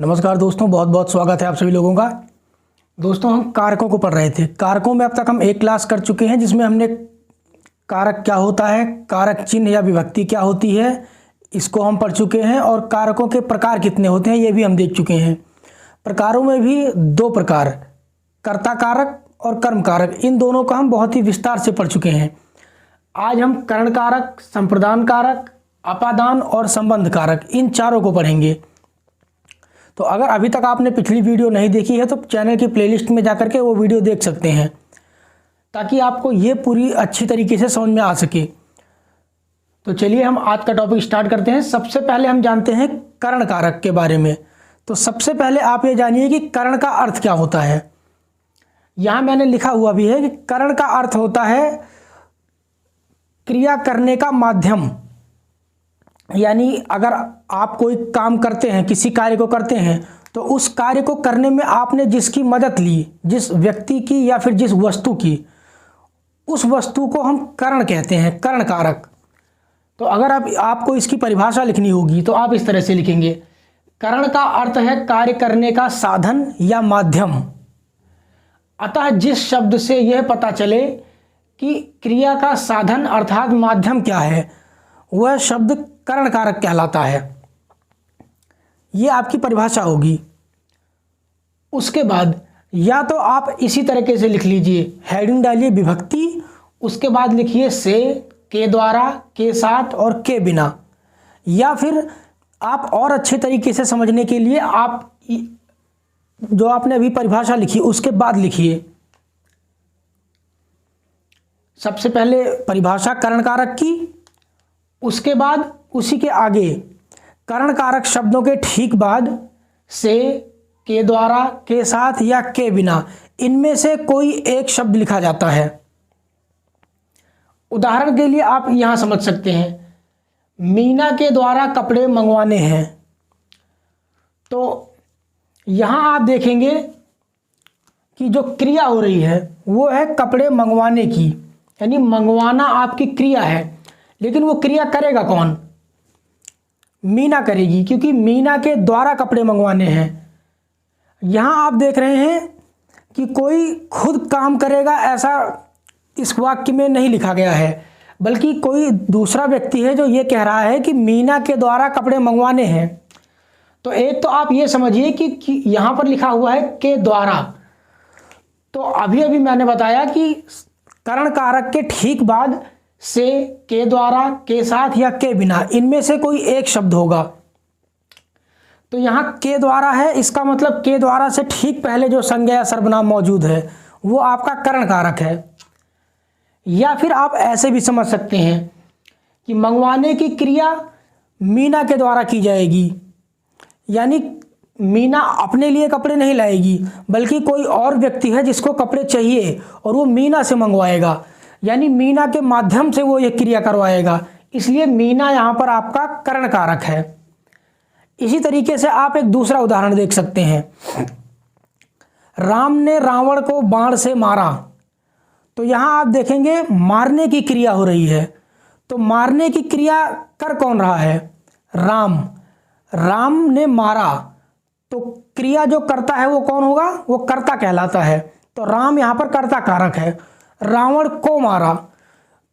नमस्कार दोस्तों, बहुत बहुत स्वागत है आप सभी लोगों का। दोस्तों, हम कारकों को पढ़ रहे थे। कारकों में अब तक हम एक क्लास कर चुके हैं जिसमें हमने कारक क्या होता है, कारक चिन्ह या विभक्ति क्या होती है, इसको हम पढ़ चुके हैं। और कारकों के प्रकार कितने होते हैं ये भी हम देख चुके हैं। प्रकारों में भी दो प्रकार, कर्ता कारक और कर्म कारक, इन दोनों का हम बहुत ही विस्तार से पढ़ चुके हैं। आज हम करण कारक, संप्रदान कारक, अपादान और संबंध कारक, इन चारों को पढ़ेंगे। तो अगर अभी तक आपने पिछली वीडियो नहीं देखी है तो चैनल की प्लेलिस्ट में जाकर के वो वीडियो देख सकते हैं, ताकि आपको ये पूरी अच्छी तरीके से समझ में आ सके। तो चलिए हम आज का टॉपिक स्टार्ट करते हैं। सबसे पहले हम जानते हैं करण कारक के बारे में। तो सबसे पहले आप ये जानिए कि करण का अर्थ क्या होता है। यहाँ मैंने लिखा हुआ भी है कि करण का अर्थ होता है क्रिया करने का माध्यम। यानी अगर आप कोई काम करते हैं, किसी कार्य को करते हैं, तो उस कार्य को करने में आपने जिसकी मदद ली, जिस व्यक्ति की या फिर जिस वस्तु की, उस वस्तु को हम करण कहते हैं, करण कारक। तो अगर आपको इसकी परिभाषा लिखनी होगी तो आप इस तरह से लिखेंगे। करण का अर्थ है कार्य करने का साधन या माध्यम। अतः जिस शब्द से यह पता चले कि क्रिया का साधन अर्थात माध्यम क्या है, वह शब्द करण कारक कहलाता है। यह आपकी परिभाषा होगी। उसके बाद या तो आप इसी तरीके से लिख लीजिए, हेडिंग डालिए विभक्ति, उसके बाद लिखिए से, के द्वारा, के साथ और के बिना। या फिर आप और अच्छे तरीके से समझने के लिए आप जो आपने अभी परिभाषा लिखी उसके बाद लिखिए। सबसे पहले परिभाषा करण कारक की, उसके बाद उसी के आगे करण कारक शब्दों के ठीक बाद से, के द्वारा, के साथ या के बिना, इनमें से कोई एक शब्द लिखा जाता है। उदाहरण के लिए आप यहां समझ सकते हैं, मीना के द्वारा कपड़े मंगवाने हैं। तो यहां आप देखेंगे कि जो क्रिया हो रही है वो है कपड़े मंगवाने की, यानी मंगवाना आपकी क्रिया है। लेकिन वो क्रिया करेगा कौन? मीना करेगी, क्योंकि मीना के द्वारा कपड़े मंगवाने हैं। यहां आप देख रहे हैं कि कोई खुद काम करेगा ऐसा इस वाक्य में नहीं लिखा गया है, बल्कि कोई दूसरा व्यक्ति है जो ये कह रहा है कि मीना के द्वारा कपड़े मंगवाने हैं। तो एक तो आप ये समझिए कि यहां पर लिखा हुआ है के द्वारा। तो अभी अभी मैंने बताया कि करण कारक के ठीक बाद से, के द्वारा, के साथ या के बिना, इनमें से कोई एक शब्द होगा। तो यहां के द्वारा है, इसका मतलब के द्वारा से ठीक पहले जो संज्ञा या सर्वनाम मौजूद है वो आपका करण कारक है। या फिर आप ऐसे भी समझ सकते हैं कि मंगवाने की क्रिया मीना के द्वारा की जाएगी, यानी मीना अपने लिए कपड़े नहीं लाएगी, बल्कि कोई और व्यक्ति है जिसको कपड़े चाहिए और वो मीना से मंगवाएगा, यानी मीना के माध्यम से वो ये क्रिया करवाएगा। इसलिए मीना यहाँ पर आपका करण कारक है। इसी तरीके से आप एक दूसरा उदाहरण देख सकते हैं, राम ने रावण को बाण से मारा। तो यहाँ आप देखेंगे मारने की क्रिया हो रही है। तो मारने की क्रिया कर कौन रहा है? राम। राम ने मारा, तो क्रिया जो करता है वो कौन होगा? वो कर्ता कहलाता है। तो राम यहाँ पर कर्ता कारक है। रावण को मारा,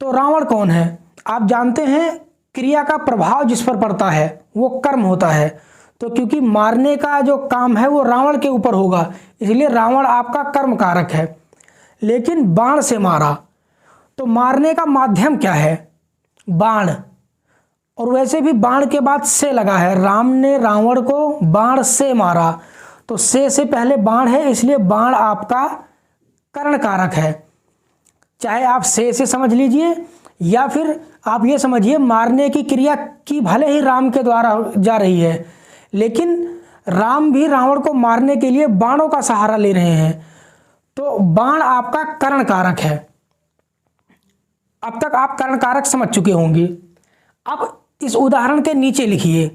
तो रावण कौन है? आप जानते हैं क्रिया का प्रभाव जिस पर पड़ता है वो कर्म होता है। तो क्योंकि मारने का जो काम है वो रावण के ऊपर होगा, इसलिए रावण आपका कर्म कारक है। लेकिन बाण से मारा, तो मारने का माध्यम क्या है? बाण। और वैसे भी बाण के बाद से लगा है, राम ने रावण को बाण से मारा, तो से पहले बाण है, इसलिए बाण आपका करण कारक है। चाहे आप से समझ लीजिए या फिर आप ये समझिए मारने की क्रिया की भले ही राम के द्वारा जा रही है, लेकिन राम भी रावण को मारने के लिए बाणों का सहारा ले रहे हैं। तो बाण आपका करण कारक है। अब तक आप करण कारक समझ चुके होंगे। अब इस उदाहरण के नीचे लिखिए,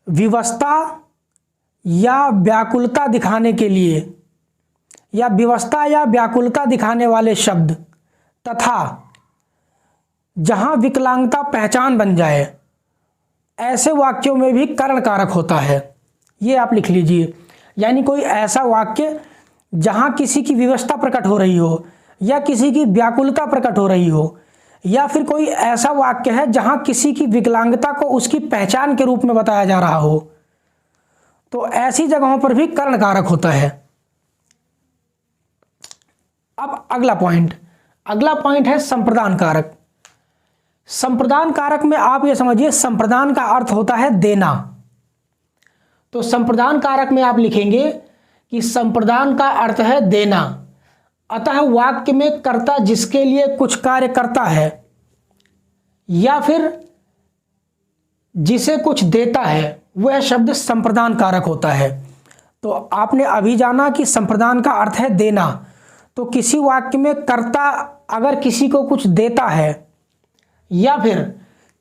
विवशता या व्याकुलता दिखाने के लिए, या विवशता या व्याकुलता दिखाने वाले शब्द तथा जहां विकलांगता पहचान बन जाए, ऐसे वाक्यों में भी करण कारक होता है, ये आप लिख लीजिए। यानी कोई ऐसा वाक्य जहाँ किसी की विवशता प्रकट हो रही हो या किसी की व्याकुलता प्रकट हो रही हो, या फिर कोई ऐसा वाक्य है जहाँ किसी की विकलांगता को उसकी पहचान के रूप में बताया जा रहा हो, तो ऐसी जगहों पर भी करण कारक होता है। अब अगला पॉइंट है संप्रदान कारक। संप्रदान कारक में आप ये समझिए, संप्रदान का अर्थ होता है देना। तो संप्रदान कारक में आप लिखेंगे कि संप्रदान का अर्थ है देना। अतः वाक्य में कर्ता जिसके लिए कुछ कार्य करता है या फिर जिसे कुछ देता है, वह शब्द संप्रदान कारक होता है। तो आपने अभी जाना कि संप्रदान का अर्थ है देना। तो किसी वाक्य में कर्ता अगर किसी को कुछ देता है या फिर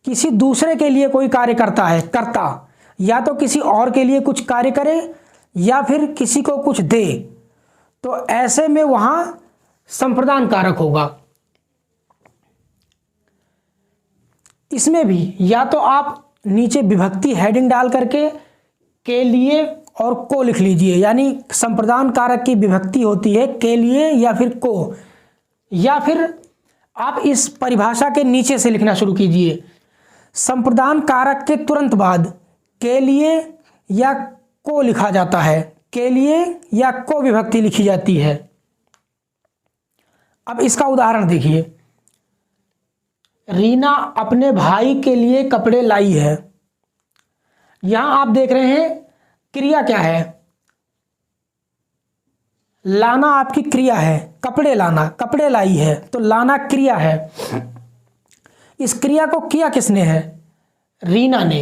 किसी दूसरे के लिए कोई कार्य करता है, कर्ता या तो किसी और के लिए कुछ कार्य करे या फिर किसी को कुछ दे, तो ऐसे में वहां संप्रदान कारक होगा। इसमें भी या तो आप नीचे विभक्ति हेडिंग डाल करके के लिए और को लिख लीजिए, यानी संप्रदान कारक की विभक्ति होती है के लिए या फिर को, या फिर आप इस परिभाषा के नीचे से लिखना शुरू कीजिए। संप्रदान कारक के तुरंत बाद के लिए या को लिखा जाता है, के लिए या को विभक्ति लिखी जाती है। अब इसका उदाहरण देखिए, रीना अपने भाई के लिए कपड़े लाई है। यहां आप देख रहे हैं क्रिया क्या है, लाना आपकी क्रिया है, कपड़े लाना, कपड़े लाई है, तो लाना क्रिया है। इस क्रिया को किया किसने है? रीना ने।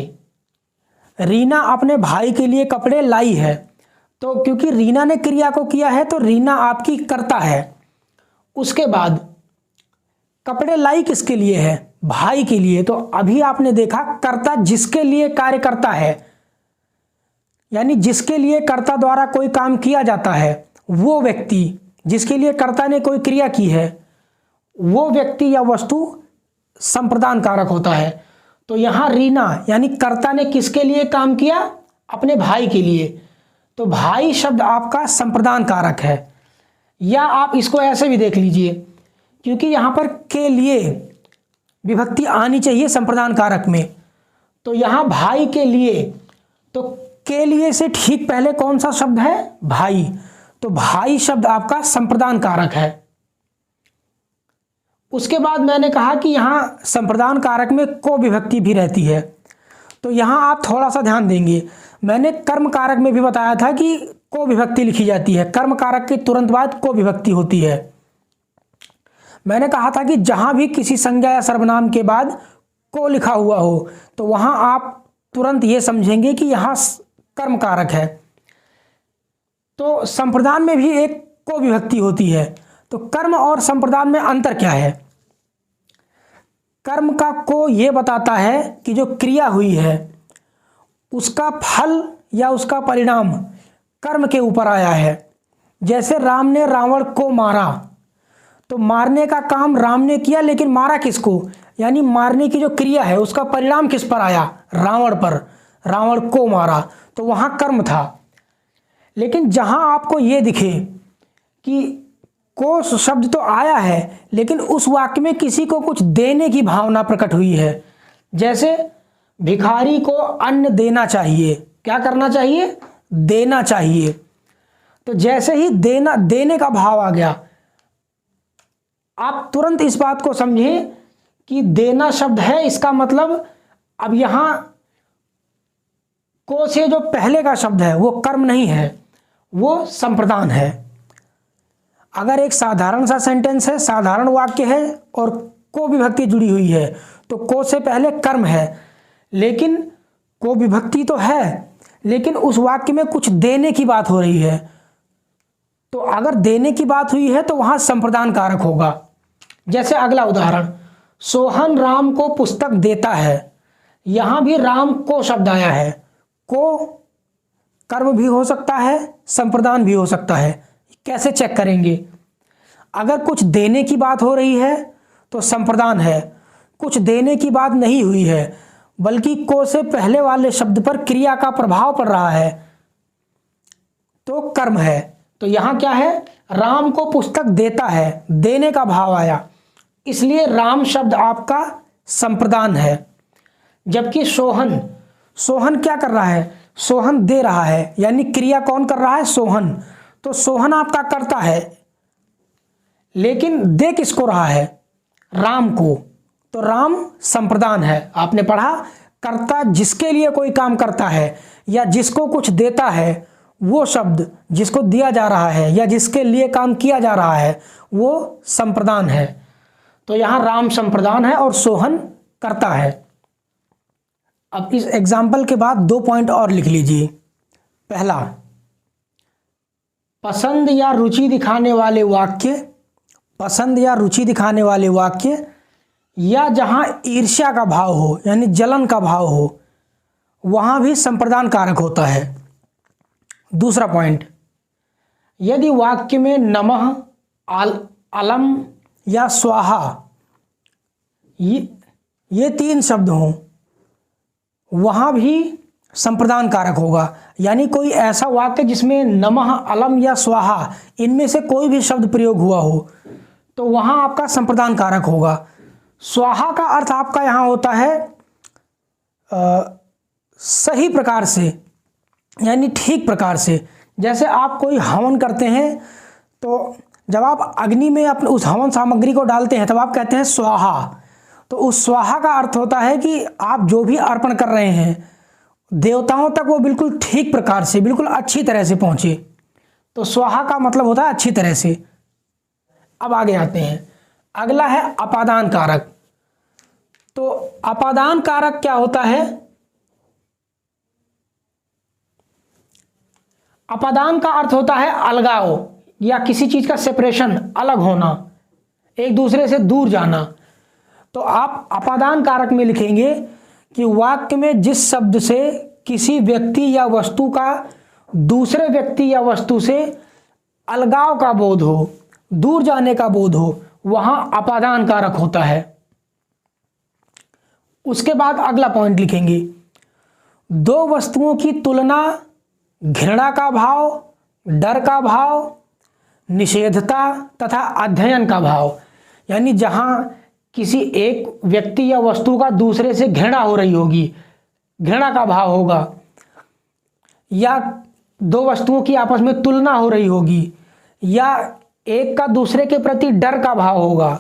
रीना अपने भाई के लिए कपड़े लाई है, तो क्योंकि रीना ने क्रिया को किया है तो रीना आपकी कर्ता है। उसके बाद कपड़े लाई किसके लिए है? भाई के लिए। तो अभी आपने देखा कर्ता जिसके लिए कार्य करता है, यानी जिसके लिए कर्ता द्वारा कोई काम किया जाता है, वो व्यक्ति जिसके लिए कर्ता ने कोई क्रिया की है, वो व्यक्ति या वस्तु संप्रदान कारक होता है। तो यहां रीना यानी कर्ता ने किसके लिए काम किया? अपने भाई के लिए। तो भाई शब्द आपका संप्रदान कारक है। या आप इसको ऐसे भी देख लीजिए, क्योंकि यहां पर के लिए विभक्ति आनी चाहिए संप्रदान कारक में, तो यहां भाई के लिए, तो के लिए से ठीक पहले कौन सा शब्द है? भाई। तो भाई शब्द आपका संप्रदान कारक है। उसके बाद मैंने कहा कि यहां संप्रदान कारक में को विभक्ति भी रहती है, तो यहां आप थोड़ा सा ध्यान देंगे। मैंने कर्म कारक में भी बताया था कि को विभक्ति लिखी जाती है, कर्म कारक के तुरंत बाद को विभक्ति होती है। मैंने कहा था कि जहां भी किसी संज्ञा या सर्वनाम के बाद को लिखा हुआ हो, तो वहां आप तुरंत ये समझेंगे कि यहां कर्म कारक है। तो संप्रदान में भी एक को विभक्ति होती है। तो कर्म और संप्रदान में अंतर क्या है? कर्म का को यह बताता है कि जो क्रिया हुई है उसका फल या उसका परिणाम कर्म के ऊपर आया है। जैसे राम ने रावण को मारा, तो मारने का काम राम ने किया, लेकिन मारा किसको? यानी मारने की जो क्रिया है उसका परिणाम किस पर आया? रावण पर। रावण को मारा, तो वहां कर्म था। लेकिन जहां आपको ये दिखे कि को शब्द तो आया है, लेकिन उस वाक्य में किसी को कुछ देने की भावना प्रकट हुई है, जैसे भिखारी को अन्न देना चाहिए। क्या करना चाहिए? देना चाहिए। तो जैसे ही देने का भाव आ गया, आप तुरंत इस बात को समझें कि देना शब्द है, इसका मतलब अब यहां को से जो पहले का शब्द है वो कर्म नहीं है, वो संप्रदान है। अगर एक साधारण सा सेंटेंस है, साधारण वाक्य है और को विभक्ति जुड़ी हुई है, तो को से पहले कर्म है, लेकिन को विभक्ति तो है, लेकिन उस वाक्य में कुछ देने की बात हो रही है। तो अगर देने की बात हुई है तो वहां संप्रदान कारक होगा। जैसे अगला उदाहरण, सोहन राम को पुस्तक देता है। यहां भी राम को शब्द आया है। को कर्म भी हो सकता है, संप्रदान भी हो सकता है। कैसे चेक करेंगे? अगर कुछ देने की बात हो रही है तो संप्रदान है, कुछ देने की बात नहीं हुई है, बल्कि को से पहले वाले शब्द पर क्रिया का प्रभाव पड़ रहा है तो कर्म है। तो यहां क्या है, राम को पुस्तक देता है, देने का भाव आया, इसलिए राम शब्द आपका संप्रदान है। जबकि सोहन, सोहन क्या कर रहा है, सोहन दे रहा है, यानी क्रिया कौन कर रहा है, सोहन। तो सोहन आपका कर्ता है, लेकिन दे किसको रहा है, राम को, तो राम संप्रदान है। आपने पढ़ा, कर्ता जिसके लिए कोई काम करता है या जिसको कुछ देता है, वो शब्द जिसको दिया जा रहा है या जिसके लिए काम किया जा रहा है वो संप्रदान है। तो यहां राम संप्रदान है और सोहन करता है। अब इस एग्जाम्पल के बाद 2 पॉइंट और लिख लीजिए। पहला, पसंद या रुचि दिखाने वाले वाक्य, पसंद या रुचि दिखाने वाले वाक्य या जहां ईर्ष्या का भाव हो यानी जलन का भाव हो, वहां भी संप्रदान कारक होता है। दूसरा पॉइंट, यदि वाक्य में नमः, अलम या स्वाहा ये 3 शब्द हों, वहां भी संप्रदान कारक होगा। यानी कोई ऐसा वाक्य जिसमें नमः, अलम या स्वाहा इनमें से कोई भी शब्द प्रयोग हुआ हो तो वहां आपका संप्रदान कारक होगा। स्वाहा का अर्थ आपका यहां होता है सही प्रकार से, यानी ठीक प्रकार से। जैसे आप कोई हवन करते हैं तो जब आप अग्नि में अपने उस हवन सामग्री को डालते हैं तब आप कहते हैं स्वाहा। तो उस स्वाहा का अर्थ होता है कि आप जो भी अर्पण कर रहे हैं देवताओं तक वो बिल्कुल ठीक प्रकार से, बिल्कुल अच्छी तरह से पहुंचे। तो स्वाहा का मतलब होता है अच्छी तरह से। अब आगे आते हैं, अगला है अपादान कारक। तो अपादान कारक क्या होता है, अपादान का अर्थ होता है अलगाव या किसी चीज का सेपरेशन, अलग होना, एक दूसरे से दूर जाना। तो आप अपादान कारक में लिखेंगे कि वाक्य में जिस शब्द से किसी व्यक्ति या वस्तु का दूसरे व्यक्ति या वस्तु से अलगाव का बोध हो, दूर जाने का बोध हो, वहां अपादान कारक होता है। उसके बाद अगला पॉइंट लिखेंगे, 2 वस्तुओं की तुलना घृणा का भाव, डर का भाव, निषेधता तथा अध्ययन का भाव, यानी जहां किसी एक व्यक्ति या वस्तु का दूसरे से घृणा हो रही होगी, घृणा का भाव होगा, या 2 वस्तुओं की आपस में तुलना हो रही होगी, या एक का दूसरे के प्रति डर का भाव होगा,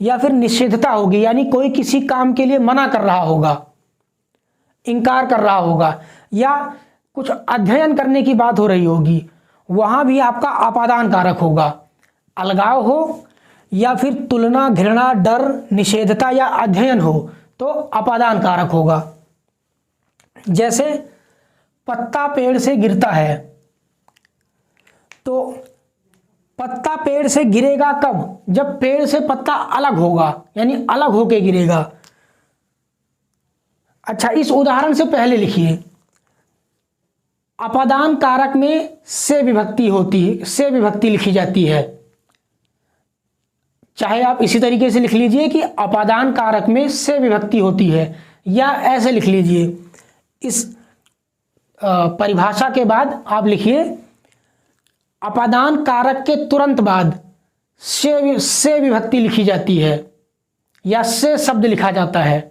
या फिर निषेधता होगी, यानी कोई किसी काम के लिए मना कर रहा होगा, इनकार कर रहा होगा, या कुछ अध्ययन करने की बात हो रही होगी, वहां भी आपका अपादान कारक होगा। अलगाव हो या फिर तुलना, घृणा, डर, निषेधता या अध्ययन हो तो अपादान कारक होगा। जैसे पत्ता पेड़ से गिरता है, तो पत्ता पेड़ से गिरेगा कब, जब पेड़ से पत्ता अलग होगा, यानी अलग होके गिरेगा। अच्छा, इस उदाहरण से पहले लिखिए, अपादान कारक में से विभक्ति होती है, से विभक्ति लिखी जाती है। चाहे आप इसी तरीके से लिख लीजिए कि अपादान कारक में से विभक्ति होती है, या ऐसे लिख लीजिए, इस परिभाषा के बाद आप लिखिए अपादान कारक के तुरंत बाद से विभक्ति लिखी जाती है या से शब्द लिखा जाता है।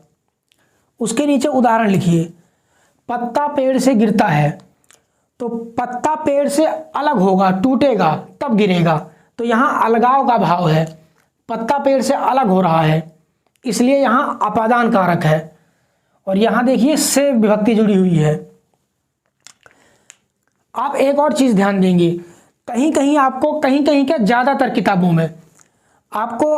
उसके नीचे उदाहरण लिखिए, पत्ता पेड़ से गिरता है, तो पत्ता पेड़ से अलग होगा, टूटेगा तब गिरेगा, तो यहाँ अलगाव का भाव है, पत्ता पेड़ से अलग हो रहा है, इसलिए यहाँ अपादान कारक है। और यहाँ देखिए से विभक्ति जुड़ी हुई है। आप एक और चीज़ ध्यान देंगे, कहीं कहीं आपको, कहीं कहीं क्या ज़्यादातर किताबों में आपको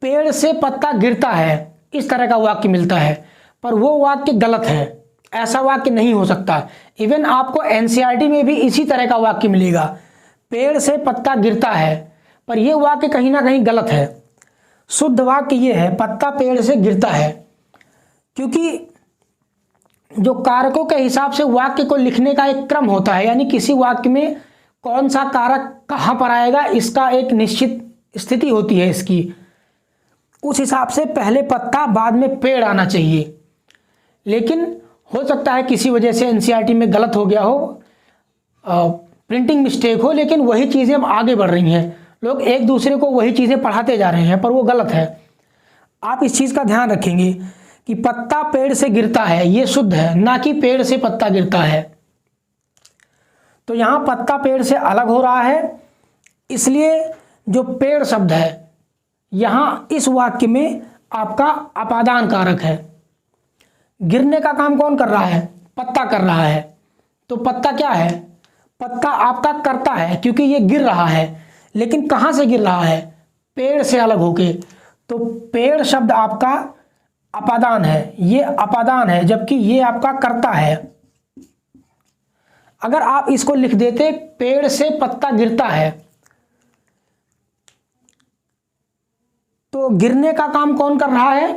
पेड़ से पत्ता गिरता है इस तरह का वाक्य मिलता है, पर वो वाक्य गलत है, ऐसा वाक्य नहीं हो सकता। इवन आपको एनसीईआरटी में भी इसी तरह का वाक्य मिलेगा, पेड़ से पत्ता गिरता है, पर यह वाक्य कहीं ना कहीं गलत है। शुद्ध वाक्य ये है, पत्ता पेड़ से गिरता है, क्योंकि जो कारकों के हिसाब से वाक्य को लिखने का एक क्रम होता है, यानी किसी वाक्य में कौन सा कारक कहाँ पर आएगा इसका एक निश्चित स्थिति होती है इसकी, उस हिसाब से पहले पत्ता बाद में पेड़ आना चाहिए। लेकिन हो सकता है किसी वजह से एनसीईआरटी में गलत हो गया हो, प्रिंटिंग मिस्टेक हो, लेकिन वही चीज़ें अब आगे बढ़ रही हैं। लोग एक दूसरे को वही चीज़ें पढ़ाते जा रहे हैं, पर वो गलत है। आप इस चीज़ का ध्यान रखेंगे कि पत्ता पेड़ से गिरता है, ये शुद्ध है, ना कि पेड़ से पत्ता गिरता है। तो यहाँ पत्ता पेड़ से अलग हो रहा है, इसलिए जो पेड़ शब्द है यहाँ इस वाक्य में आपका अपादान कारक है। गिरने का काम कौन कर रहा है? पत्ता कर रहा है। तो पत्ता क्या है? पत्ता आपका करता है, क्योंकि ये गिर रहा है, लेकिन कहाँ से गिर रहा है? पेड़ से अलग होके। तो पेड़ शब्द आपका अपादान है, ये अपादान है, जबकि ये आपका कर्ता है। अगर आप इसको लिख देते पेड़ से पत्ता गिरता है, तो गिरने का काम कौन कर रहा है?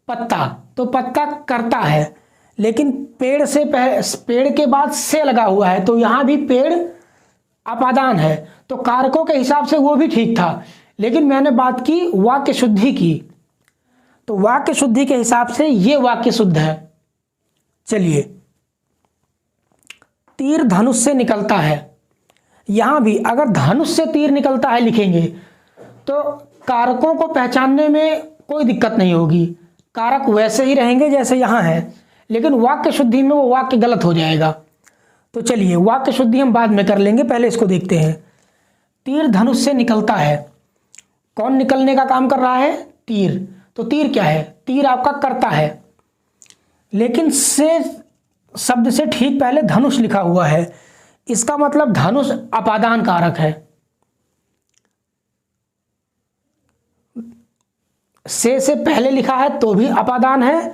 पत्ता। तो पत्ता करता है, लेकिन पेड़ के बाद से लगा हुआ है, तो यहां भी पेड़ अपादान है। तो कारकों के हिसाब से वो भी ठीक था, लेकिन मैंने बात की वाक्य शुद्धि की, तो वाक्य शुद्धि के हिसाब से ये वाक्य शुद्ध है। चलिए, तीर धनुष से निकलता है, यहां भी अगर धनुष से तीर निकलता है लिखेंगे तो कारकों को पहचानने में कोई दिक्कत नहीं होगी, कारक वैसे ही रहेंगे जैसे यहां है, लेकिन वाक्य शुद्धि में वो वाक्य गलत हो जाएगा। तो चलिए, वाक्य शुद्धि हम बाद में कर लेंगे, पहले इसको देखते हैं। तीर धनुष से निकलता है, कौन निकलने का काम कर रहा है? तीर। तो तीर क्या है? तीर आपका करता है, लेकिन से शब्द से ठीक पहले धनुष लिखा हुआ है, इसका मतलब धनुष अपादान कारक है। से पहले लिखा है तो भी अपादान है,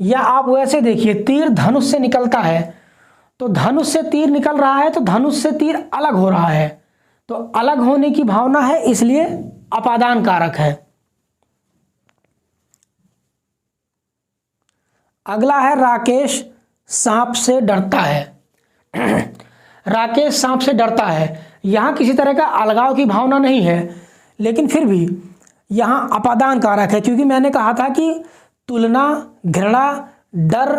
या आप वैसे देखिए, तीर धनुष से निकलता है, तो धनुष से तीर निकल रहा है, तो धनुष से तीर अलग हो रहा है, तो अलग होने की भावना है, इसलिए अपादान कारक है। अगला है राकेश सांप से डरता है। राकेश सांप से डरता है, यहां किसी तरह का अलगाव की भावना नहीं है, लेकिन फिर भी यहां अपादान कारक है, क्योंकि मैंने कहा था कि तुलना, घृणा, डर,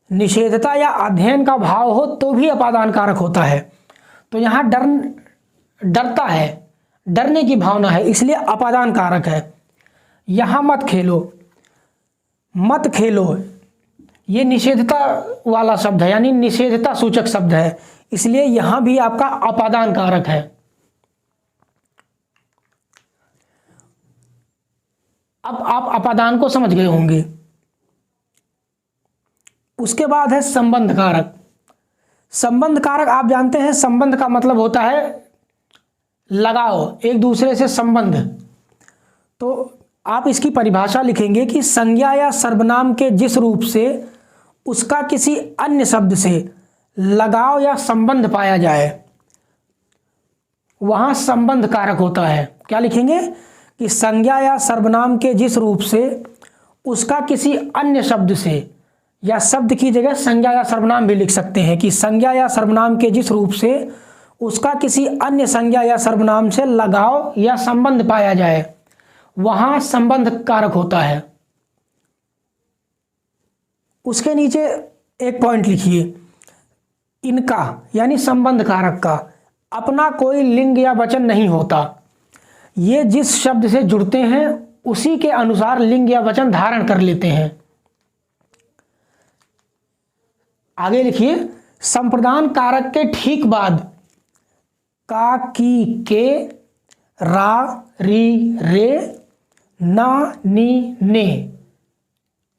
निषेधता या अध्ययन का भाव हो तो भी अपादान कारक होता है। तो यहां डरता है, डरने की भावना है, इसलिए अपादान कारक है। यहां मत खेलो, ये निषेधता वाला शब्द है, यानी निषेधता सूचक शब्द है, इसलिए यहां भी आपका अपादान कारक है। अब आप अपादान को समझ गए होंगे। उसके बाद है संबंध कारक। संबंध कारक आप जानते हैं, संबंध का मतलब होता है लगाव, एक दूसरे से संबंध। तो आप इसकी परिभाषा लिखेंगे कि संज्ञा या सर्वनाम के जिस रूप से उसका किसी अन्य शब्द से लगाव या संबंध पाया जाए, वहां संबंध कारक होता है। क्या लिखेंगे? कि संज्ञा या सर्वनाम के जिस रूप से उसका किसी अन्य शब्द से, या शब्द की जगह संज्ञा या सर्वनाम भी लिख सकते हैं, कि संज्ञा या सर्वनाम के जिस रूप से उसका किसी अन्य संज्ञा या सर्वनाम से लगाव या संबंध पाया जाए, वहां संबंध कारक होता है। उसके नीचे एक पॉइंट लिखिए, इनका यानी संबंध कारक का अपना कोई लिंग या वचन नहीं होता, ये जिस शब्द से जुड़ते हैं उसी के अनुसार लिंग या वचन धारण कर लेते हैं। आगे लिखिए, संप्रदान कारक के ठीक बाद का, की, के, रा, री, रे, ना, नी, ने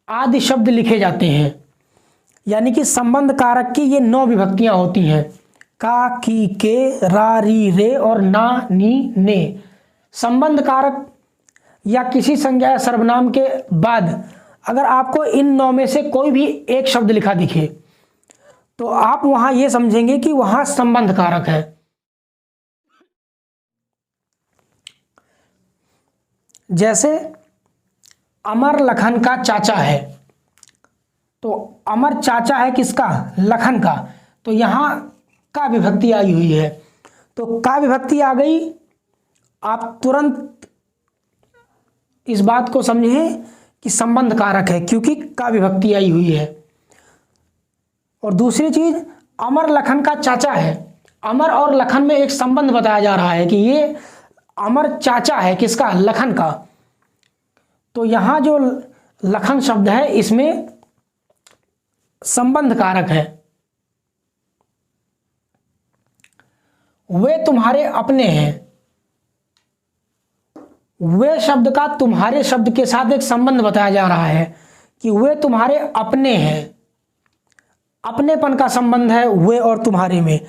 आदि शब्द लिखे जाते हैं, यानी कि संबंध कारक की ये 9 विभक्तियां होती हैं, का, की, के, रा, री, रे और ना, नी, ने। संबंध कारक या किसी संज्ञा या सर्वनाम के बाद अगर आपको इन 9 में से कोई भी एक शब्द लिखा दिखे, तो आप वहां यह समझेंगे कि वहां संबंध कारक है। जैसे अमर लखन का चाचा है, तो अमर चाचा है किसका? लखन का। तो यहां का विभक्ति आई हुई है, तो का विभक्ति आ गई, आप तुरंत इस बात को समझें कि संबंध कारक है, क्योंकि का विभक्ति आई हुई है। और दूसरी चीज़ अमर लखन का चाचा है। अमर और लखन में एक संबंध बताया जा रहा है कि ये अमर चाचा है किसका, लखन का। तो यहाँ जो लखन शब्द है इसमें संबंध कारक है। वे तुम्हारे अपने हैं, वे शब्द का तुम्हारे शब्द के साथ एक संबंध बताया जा रहा है कि वे तुम्हारे अपने हैं, अपनेपन का संबंध है वे और तुम्हारे में,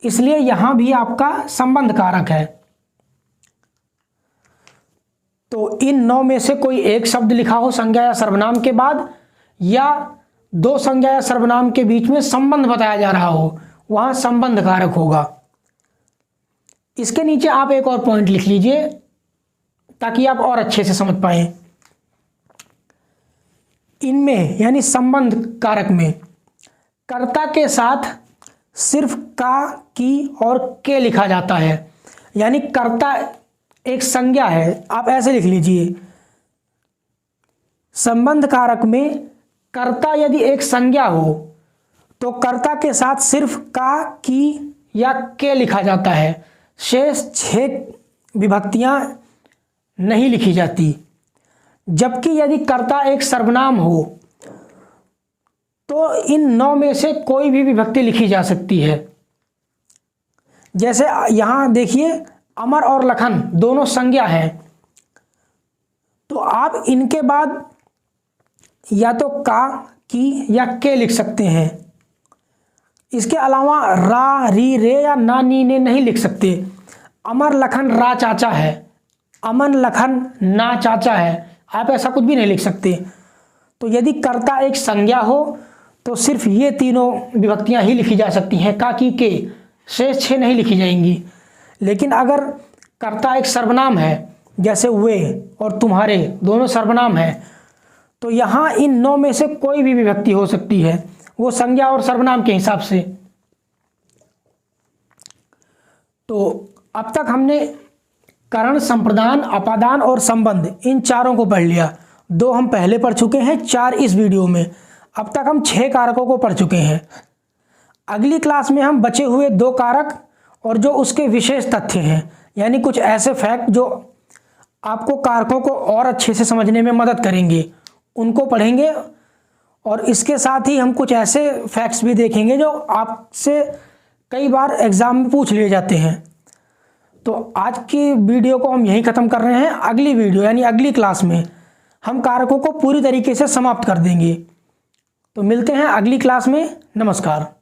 इसलिए यहां भी आपका संबंध कारक है। तो इन 9 में से कोई एक शब्द लिखा हो संज्ञा या सर्वनाम के बाद, या 2 संज्ञा या सर्वनाम के बीच में संबंध बताया जा रहा हो, वहां संबंध कारक होगा। इसके नीचे आप एक और पॉइंट लिख लीजिए ताकि आप और अच्छे से समझ पाएं। इनमें यानी संबंध कारक में कर्ता के साथ सिर्फ का, की और के लिखा जाता है। यानी कर्ता एक संज्ञा है, आप ऐसे लिख लीजिए। संबंध कारक में कर्ता यदि एक संज्ञा हो तो कर्ता के साथ सिर्फ का, की या के लिखा जाता है, शेष 6 विभक्तियां नहीं लिखी जाती। जबकि यदि कर्ता एक सर्वनाम हो तो इन 9 में से कोई भी विभक्ति लिखी जा सकती है। जैसे यहां देखिए अमर और लखन दोनों संज्ञा हैं, तो आप इनके बाद या तो का, की या के लिख सकते हैं। इसके अलावा रा, री, रे या ना, नी, ने नहीं लिख सकते। अमर लखन रा चाचा है, अमन लखन ना चाचा है, आप ऐसा कुछ भी नहीं लिख सकते। तो यदि कर्ता एक संज्ञा हो तो सिर्फ ये तीनों विभक्तियां ही लिखी जा सकती हैं, का, की, के, शेष 6 नहीं लिखी जाएंगी। लेकिन अगर कर्ता एक सर्वनाम है, जैसे वे और तुम्हारे दोनों सर्वनाम हैं, तो यहाँ इन 9 में से कोई भी विभक्ति हो सकती है, वो संज्ञा और सर्वनाम के हिसाब से। तो अब तक हमने करण, संप्रदान, अपादान और संबंध इन चारों को पढ़ लिया। 2 हम पहले पढ़ चुके हैं, 4 इस वीडियो में। अब तक हम 6 कारकों को पढ़ चुके हैं। अगली क्लास में हम बचे हुए 2 कारक और जो उसके विशेष तथ्य हैं, यानी कुछ ऐसे फैक्ट जो आपको कारकों को और अच्छे से समझने में मदद करेंगे, उनको पढ़ेंगे। और इसके साथ ही हम कुछ ऐसे फैक्ट्स भी देखेंगे जो आपसे कई बार एग्जाम में पूछ लिए जाते हैं। तो आज की वीडियो को हम यहीं ख़त्म कर रहे हैं। अगली वीडियो यानी अगली क्लास में हम कारकों को पूरी तरीके से समाप्त कर देंगे। तो मिलते हैं अगली क्लास में। नमस्कार।